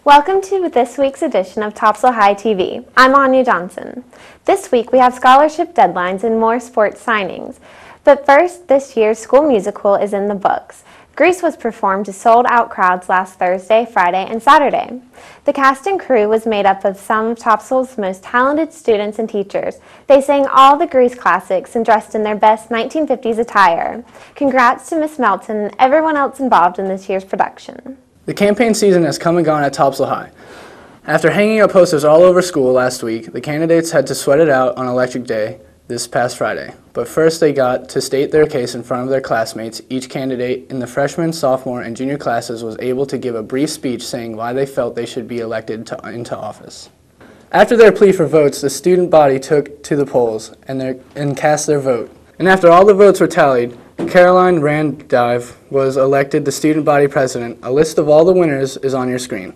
Welcome to this week's edition of Topsail High TV. I'm Anya Johnson. This week we have scholarship deadlines and more sports signings. But first, this year's school musical is in the books. Grease was performed to sold-out crowds last Thursday, Friday, and Saturday. The cast and crew was made up of some of Topsail's most talented students and teachers. They sang all the Grease classics and dressed in their best 1950s attire. Congrats to Miss Melton and everyone else involved in this year's production. The campaign season has come and gone at Topsail High. After hanging up posters all over school last week, the candidates had to sweat it out on Election Day this past Friday. But first they got to state their case in front of their classmates. Each candidate in the freshman, sophomore, and junior classes was able to give a brief speech saying why they felt they should be elected into office. After their plea for votes, the student body took to the polls and cast their vote. And after all the votes were tallied, Caroline Randive was elected the student body president. A list of all the winners is on your screen.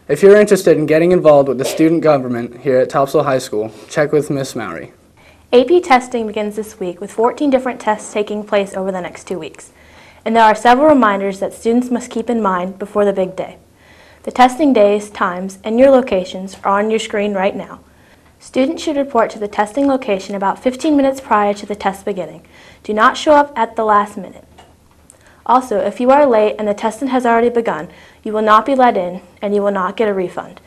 If you're interested in getting involved with the student government here at Topsail High School, check with Miss Mowry. AP testing begins this week with 14 different tests taking place over the next 2 weeks. And there are several reminders that students must keep in mind before the big day. The testing days, times, and your locations are on your screen right now. Students should report to the testing location about 15 minutes prior to the test beginning. Do not show up at the last minute. Also, if you are late and the testing has already begun, you will not be let in and you will not get a refund.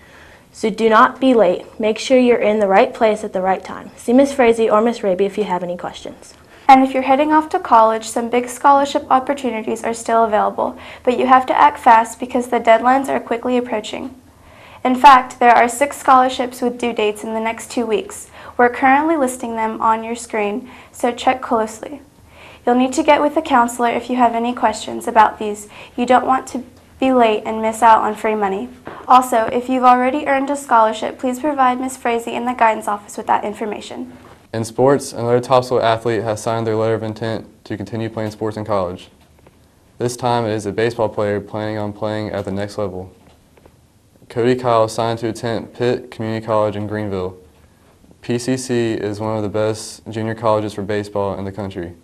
So do not be late. Make sure you're in the right place at the right time. See Ms. Frazee or Ms. Raby if you have any questions. And if you're heading off to college, some big scholarship opportunities are still available, but you have to act fast because the deadlines are quickly approaching. In fact, there are 6 scholarships with due dates in the next 2 weeks. We're currently listing them on your screen, so check closely. You'll need to get with a counselor if you have any questions about these. You don't want to be late and miss out on free money. Also, if you've already earned a scholarship, please provide Ms. Frazee in the guidance office with that information. In sports, another Topsail athlete has signed their letter of intent to continue playing sports in college. This time it is a baseball player planning on playing at the next level. Cody Kyle signed to attend Pitt Community College in Greenville. PCC is one of the best junior colleges for baseball in the country.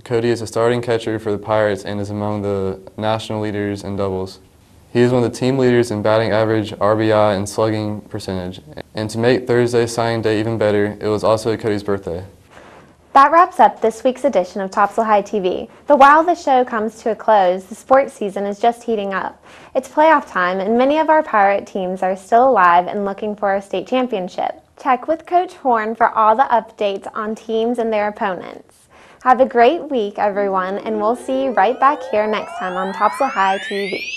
Cody is a starting catcher for the Pirates and is among the national leaders in doubles. He is one of the team leaders in batting average, RBI, and slugging percentage. And to make Thursday's signing day even better, it was also Cody's birthday. That wraps up this week's edition of Topsail High TV. But while the show comes to a close, the sports season is just heating up. It's playoff time, and many of our Pirate teams are still alive and looking for a state championship. Check with Coach Horn for all the updates on teams and their opponents. Have a great week, everyone, and we'll see you right back here next time on Topsail High TV.